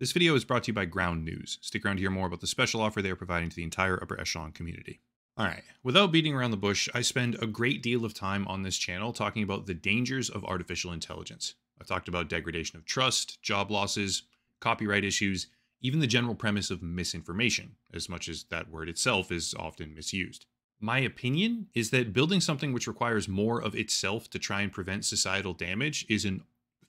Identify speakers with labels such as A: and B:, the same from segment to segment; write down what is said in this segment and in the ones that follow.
A: This video is brought to you by Ground News. Stick around to hear more about the special offer they are providing to the entire Upper Echelon community. Alright, without beating around the bush, I spend a great deal of time on this channel talking about the dangers of artificial intelligence. I've talked about degradation of trust, job losses, copyright issues, even the general premise of misinformation, as much as that word itself is often misused. My opinion is that building something which requires more of itself to try and prevent societal damage is a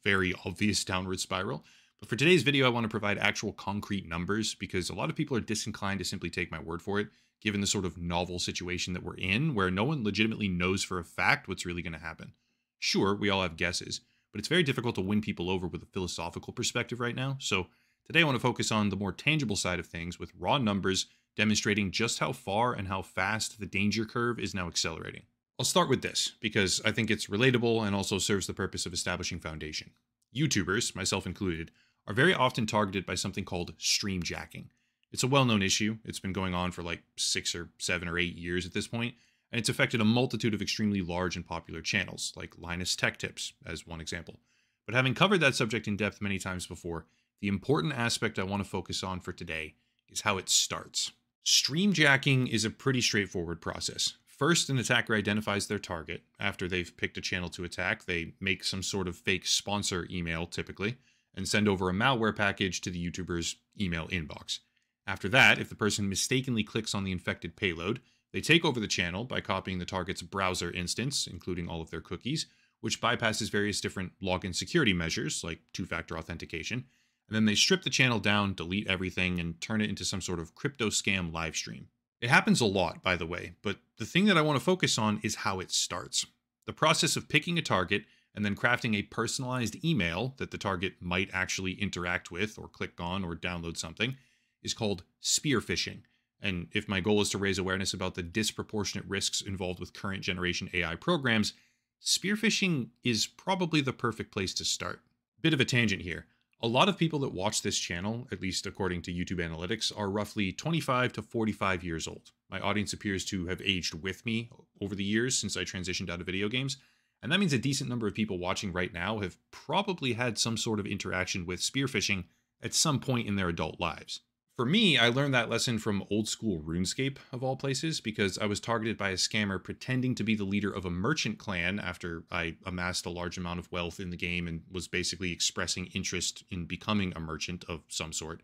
A: very obvious downward spiral. But for today's video, I want to provide actual concrete numbers because a lot of people are disinclined to simply take my word for it, given the sort of novel situation that we're in, where no one legitimately knows for a fact what's really going to happen. Sure, we all have guesses, but it's very difficult to win people over with a philosophical perspective right now. So today I want to focus on the more tangible side of things with raw numbers demonstrating just how far and how fast the danger curve is now accelerating. I'll start with this because I think it's relatable and also serves the purpose of establishing foundation. YouTubers, myself included, are very often targeted by something called stream jacking. It's a well-known issue. It's been going on for like 6 or 7 or 8 years at this point, and it's affected a multitude of extremely large and popular channels, like Linus Tech Tips, as one example. But having covered that subject in depth many times before, the important aspect I want to focus on for today is how it starts. Stream jacking is a pretty straightforward process. First, an attacker identifies their target. After they've picked a channel to attack, they make some sort of fake sponsor email, typically, and send over a malware package to the YouTuber's email inbox. After that, if the person mistakenly clicks on the infected payload, they take over the channel by copying the target's browser instance, including all of their cookies, which bypasses various different login security measures, like two-factor authentication, and then they strip the channel down, delete everything, and turn it into some sort of crypto scam livestream. It happens a lot, by the way, but the thing that I want to focus on is how it starts. The process of picking a target and then crafting a personalized email that the target might actually interact with or click on or download something is called spear phishing. And if my goal is to raise awareness about the disproportionate risks involved with current generation AI programs, spear phishing is probably the perfect place to start. Bit of a tangent here. A lot of people that watch this channel, at least according to YouTube analytics, are roughly 25 to 45 years old. My audience appears to have aged with me over the years since I transitioned out of video games. And that means a decent number of people watching right now have probably had some sort of interaction with spear phishing at some point in their adult lives. For me, I learned that lesson from old school RuneScape, of all places, because I was targeted by a scammer pretending to be the leader of a merchant clan after I amassed a large amount of wealth in the game and was basically expressing interest in becoming a merchant of some sort.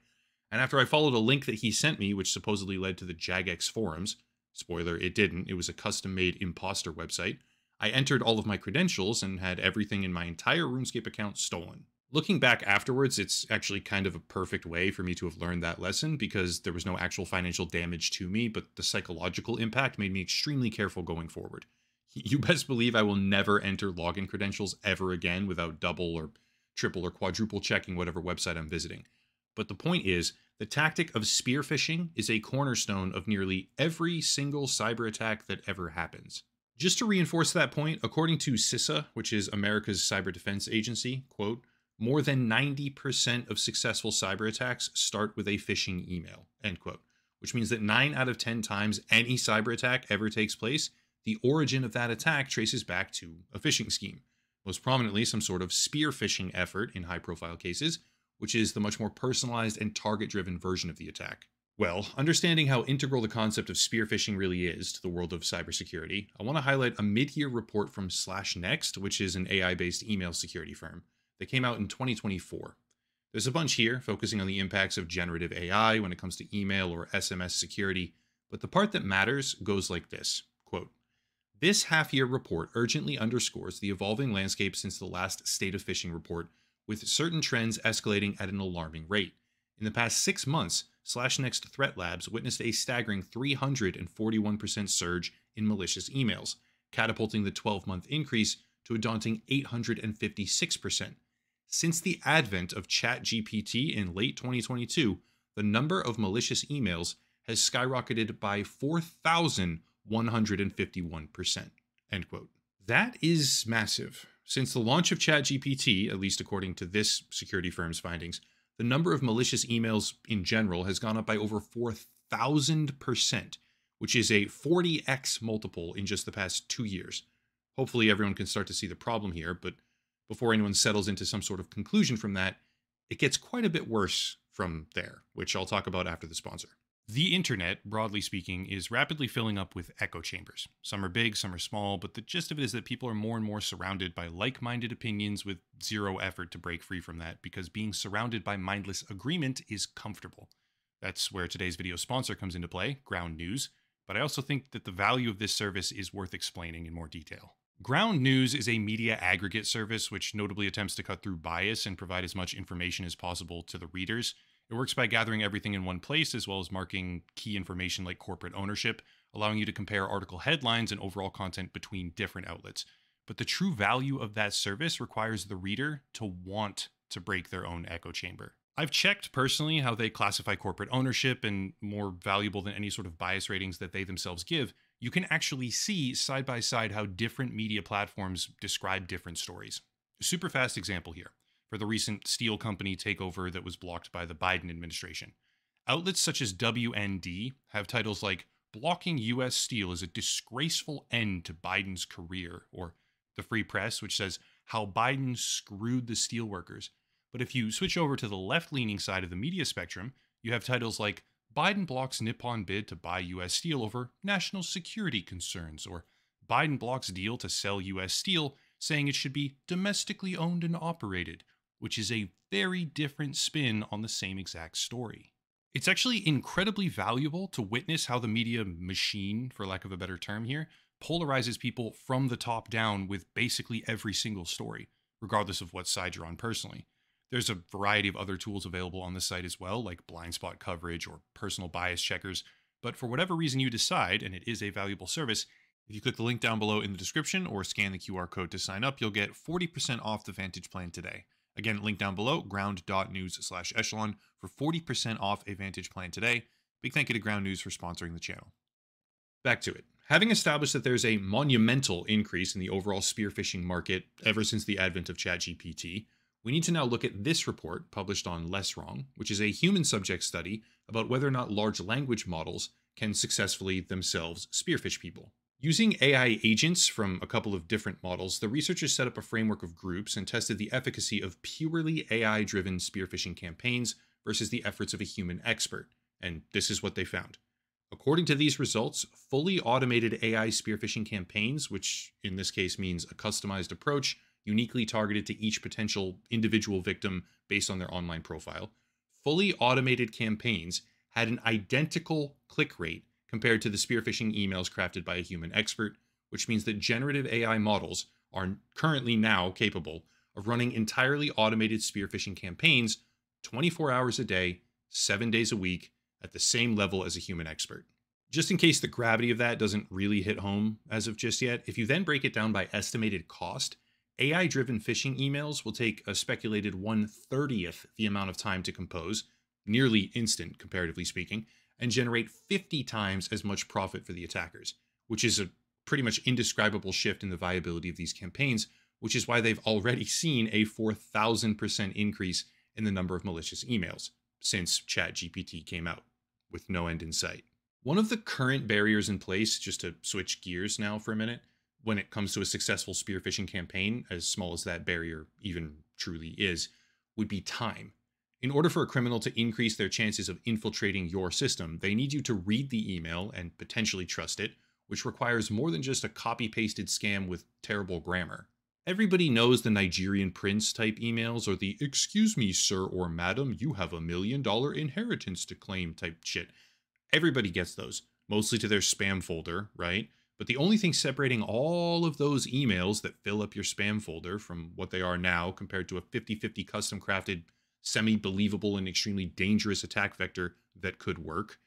A: And after I followed a link that he sent me, which supposedly led to the Jagex forums, spoiler, it didn't, it was a custom-made imposter website, I entered all of my credentials and had everything in my entire RuneScape account stolen. Looking back afterwards, it's actually kind of a perfect way for me to have learned that lesson because there was no actual financial damage to me, but the psychological impact made me extremely careful going forward. You best believe I will never enter login credentials ever again without double or triple or quadruple checking whatever website I'm visiting. But the point is, the tactic of spear phishing is a cornerstone of nearly every single cyber attack that ever happens. Just to reinforce that point, according to CISA, which is America's cyber defense agency, quote, more than 90% of successful cyber attacks start with a phishing email, end quote, which means that 9 out of 10 times any cyber attack ever takes place, the origin of that attack traces back to a phishing scheme, most prominently some sort of spear phishing effort in high-profile cases, which is the much more personalized and target-driven version of the attack. Well, understanding how integral the concept of spear phishing really is to the world of cybersecurity, I want to highlight a mid-year report from /Next, which is an AI-based email security firm, that came out in 2024. There's a bunch here focusing on the impacts of generative AI when it comes to email or SMS security, but the part that matters goes like this, quote, this half-year report urgently underscores the evolving landscape since the last State of Phishing report, with certain trends escalating at an alarming rate. In the past 6 months, /Next Threat Labs witnessed a staggering 341% surge in malicious emails, catapulting the 12-month increase to a daunting 856%. Since the advent of ChatGPT in late 2022, the number of malicious emails has skyrocketed by 4,151%, end quote. That is massive. Since the launch of ChatGPT, at least according to this security firm's findings, the number of malicious emails in general has gone up by over 4,000%, which is a 40x multiple in just the past 2 years. Hopefully everyone can start to see the problem here, but before anyone settles into some sort of conclusion from that, it gets quite a bit worse from there, which I'll talk about after the sponsor. The internet, broadly speaking, is rapidly filling up with echo chambers. Some are big, some are small, but the gist of it is that people are more and more surrounded by like-minded opinions with zero effort to break free from that, because being surrounded by mindless agreement is comfortable. That's where today's video sponsor comes into play, Ground News, but I also think that the value of this service is worth explaining in more detail. Ground News is a media aggregate service which notably attempts to cut through bias and provide as much information as possible to the readers. It works by gathering everything in one place, as well as marking key information like corporate ownership, allowing you to compare article headlines and overall content between different outlets. But the true value of that service requires the reader to want to break their own echo chamber. I've checked personally how they classify corporate ownership, and more valuable than any sort of bias ratings that they themselves give, you can actually see side by side how different media platforms describe different stories. Super fast example here. For the recent steel company takeover that was blocked by the Biden administration. Outlets such as WND have titles like, "Blocking U.S. Steel is a disgraceful end to Biden's career," or the Free Press, which says, "How Biden screwed the steelworkers." But if you switch over to the left-leaning side of the media spectrum, you have titles like, "Biden blocks Nippon bid to buy U.S. steel over national security concerns," or "Biden blocks deal to sell U.S. steel, saying it should be domestically owned and operated," which is a very different spin on the same exact story. It's actually incredibly valuable to witness how the media machine, for lack of a better term here, polarizes people from the top down with basically every single story, regardless of what side you're on personally. There's a variety of other tools available on the site as well, like blind spot coverage or personal bias checkers, but for whatever reason you decide, and it is a valuable service, if you click the link down below in the description or scan the QR code to sign up, you'll get 40% off the Vantage plan today. Again, link down below, ground.news/echelon for 40% off a Vantage plan today. Big thank you to Ground News for sponsoring the channel. Back to it. Having established that there's a monumental increase in the overall spear phishing market ever since the advent of ChatGPT, we need to now look at this report published on Less Wrong, which is a human subject study about whether or not large language models can successfully themselves spearfish people. Using AI agents from a couple of different models, the researchers set up a framework of groups and tested the efficacy of purely AI-driven spearphishing campaigns versus the efforts of a human expert. And this is what they found. According to these results, fully automated AI spearphishing campaigns, which in this case means a customized approach uniquely targeted to each potential individual victim based on their online profile, fully automated campaigns had an identical click rate compared to the spearphishing emails crafted by a human expert, which means that generative AI models are currently now capable of running entirely automated spearphishing campaigns 24 hours a day, 7 days a week, at the same level as a human expert. Just in case the gravity of that doesn't really hit home as of just yet, if you then break it down by estimated cost, AI-driven phishing emails will take a speculated 1/30th the amount of time to compose, nearly instant comparatively speaking, and generate 50 times as much profit for the attackers, which is a pretty much indescribable shift in the viability of these campaigns, which is why they've already seen a 4,000% increase in the number of malicious emails since ChatGPT came out, with no end in sight. One of the current barriers in place, just to switch gears now for a minute, when it comes to a successful spearphishing campaign, as small as that barrier even truly is, would be time. In order for a criminal to increase their chances of infiltrating your system, they need you to read the email and potentially trust it, which requires more than just a copy-pasted scam with terrible grammar. Everybody knows the Nigerian prince type emails or the "excuse me, sir or madam, you have $1 million inheritance to claim" type shit. Everybody gets those, mostly to their spam folder, right? But the only thing separating all of those emails that fill up your spam folder from what they are now compared to a 50-50 custom crafted, semi-believable and extremely dangerous attack vector that could work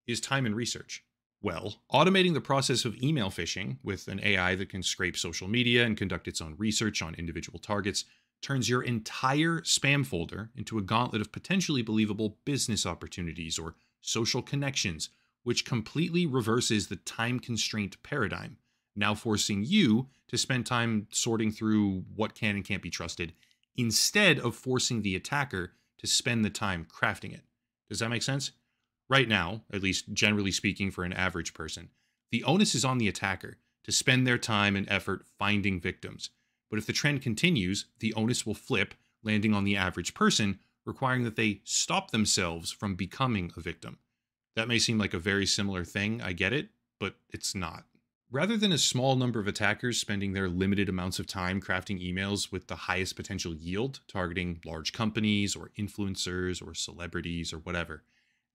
A: is time and research. Well, automating the process of email phishing with an AI that can scrape social media and conduct its own research on individual targets turns your entire spam folder into a gauntlet of potentially believable business opportunities or social connections, which completely reverses the time constraint paradigm, now forcing you to spend time sorting through what can and can't be trusted, instead of forcing the attacker to spend the time crafting it. Does that make sense? Right now, at least generally speaking for an average person, the onus is on the attacker to spend their time and effort finding victims. But if the trend continues, the onus will flip, landing on the average person requiring that they stop themselves from becoming a victim. That may seem like a very similar thing, I get it, but it's not. Rather than a small number of attackers spending their limited amounts of time crafting emails with the highest potential yield, targeting large companies or influencers or celebrities or whatever,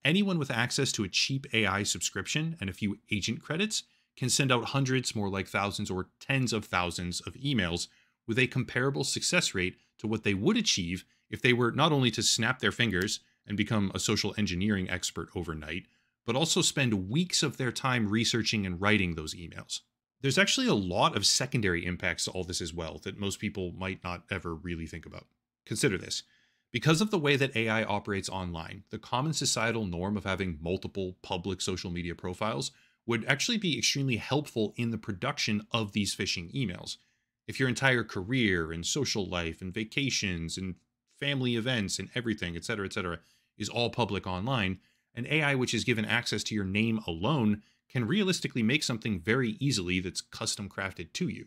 A: anyone with access to a cheap AI subscription and a few agent credits can send out hundreds, more like thousands or tens of thousands of emails with a comparable success rate to what they would achieve if they were not only to snap their fingers and become a social engineering expert overnight, but also spend weeks of their time researching and writing those emails. There's actually a lot of secondary impacts to all this as well that most people might not ever really think about. Consider this. Because of the way that AI operates online, the common societal norm of having multiple public social media profiles would actually be extremely helpful in the production of these phishing emails. If your entire career and social life and vacations and family events and everything, etc., is all public online, an AI which is given access to your name alone can realistically make something very easily that's custom crafted to you.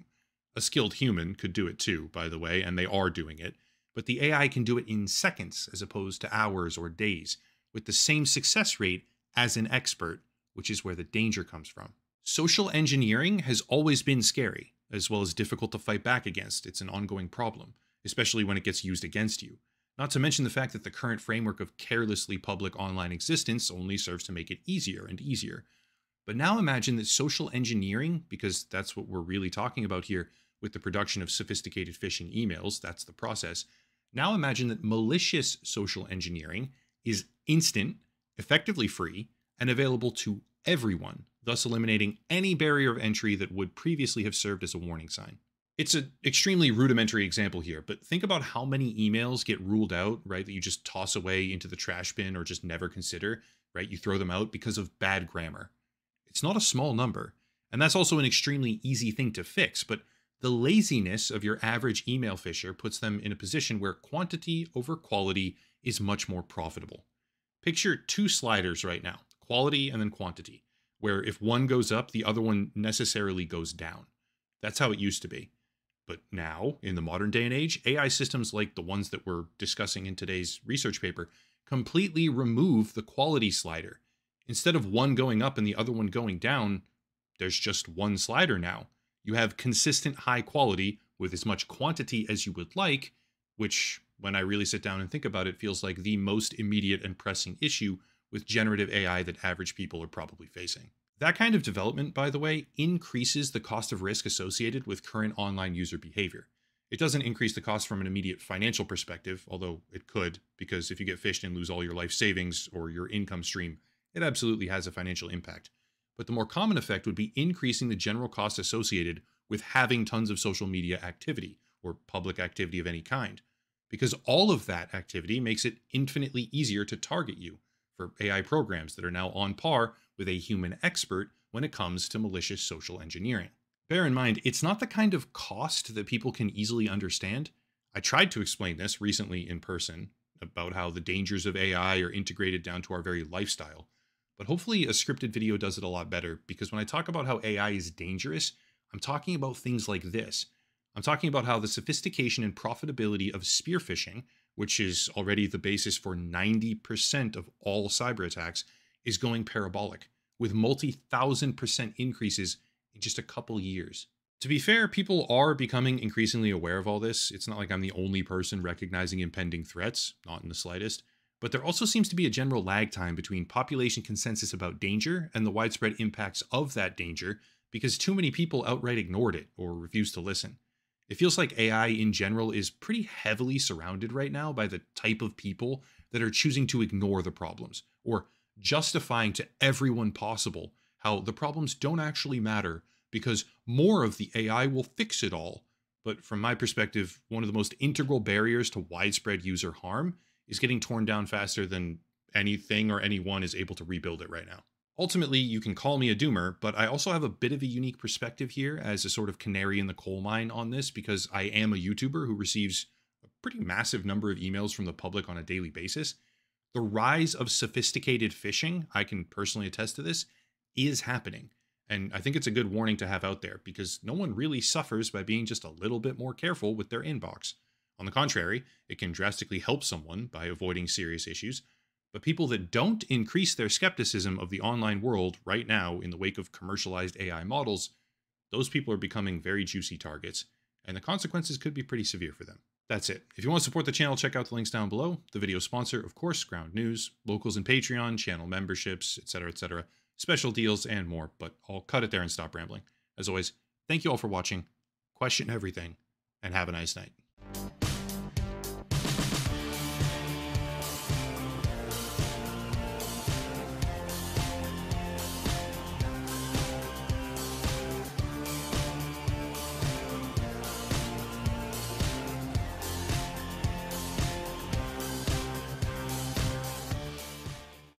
A: A skilled human could do it too, by the way, and they are doing it, but the AI can do it in seconds as opposed to hours or days, with the same success rate as an expert, which is where the danger comes from. Social engineering has always been scary, as well as difficult to fight back against. It's an ongoing problem, especially when it gets used against you. Not to mention the fact that the current framework of carelessly public online existence only serves to make it easier and easier. But now imagine that social engineering, because that's what we're really talking about here with the production of sophisticated phishing emails, that's the process. Now imagine that malicious social engineering is instant, effectively free, and available to everyone, thus eliminating any barrier of entry that would previously have served as a warning sign. It's an extremely rudimentary example here, but think about how many emails get ruled out, right, that you just toss away into the trash bin or just never consider, right? You throw them out because of bad grammar. It's not a small number, and that's also an extremely easy thing to fix, but the laziness of your average email phisher puts them in a position where quantity over quality is much more profitable. Picture two sliders right now, quality and then quantity, where if one goes up, the other one necessarily goes down. That's how it used to be. But now, in the modern day and age, AI systems like the ones that we're discussing in today's research paper completely remove the quality slider. Instead of one going up and the other one going down, there's just one slider now. You have consistent high quality with as much quantity as you would like, which, when I really sit down and think about it, feels like the most immediate and pressing issue with generative AI that average people are probably facing. That kind of development, by the way, increases the cost of risk associated with current online user behavior. It doesn't increase the cost from an immediate financial perspective, although it could, because if you get phished and lose all your life savings or your income stream, it absolutely has a financial impact. But the more common effect would be increasing the general cost associated with having tons of social media activity or public activity of any kind, because all of that activity makes it infinitely easier to target you for AI programs that are now on par with a human expert when it comes to malicious social engineering. Bear in mind, it's not the kind of cost that people can easily understand. I tried to explain this recently in person about how the dangers of AI are integrated down to our very lifestyle, but hopefully a scripted video does it a lot better, because when I talk about how AI is dangerous, I'm talking about things like this. I'm talking about how the sophistication and profitability of spear phishing, which is already the basis for 90% of all cyber attacks, is going parabolic, with multi-1,000% increases in just a couple years. To be fair, people are becoming increasingly aware of all this. It's not like I'm the only person recognizing impending threats, not in the slightest. But there also seems to be a general lag time between population consensus about danger and the widespread impacts of that danger, because too many people outright ignored it or refused to listen. It feels like AI in general is pretty heavily surrounded right now by the type of people that are choosing to ignore the problems, or justifying to everyone possible how the problems don't actually matter because more of the AI will fix it all. But from my perspective, one of the most integral barriers to widespread user harm is getting torn down faster than anything or anyone is able to rebuild it right now. Ultimately, you can call me a doomer, but I also have a bit of a unique perspective here as a sort of canary in the coal mine on this, because I am a YouTuber who receives a pretty massive number of emails from the public on a daily basis. The rise of sophisticated phishing, I can personally attest to this, is happening. And I think it's a good warning to have out there, because no one really suffers by being just a little bit more careful with their inbox. On the contrary, it can drastically help someone by avoiding serious issues. But people that don't increase their skepticism of the online world right now in the wake of commercialized AI models, those people are becoming very juicy targets, and the consequences could be pretty severe for them. That's it. If you want to support the channel, check out the links down below. The video sponsor, of course, Ground News, locals and Patreon, channel memberships, etc., special deals, and more. But I'll cut it there and stop rambling. As always, thank you all for watching, question everything, and have a nice night.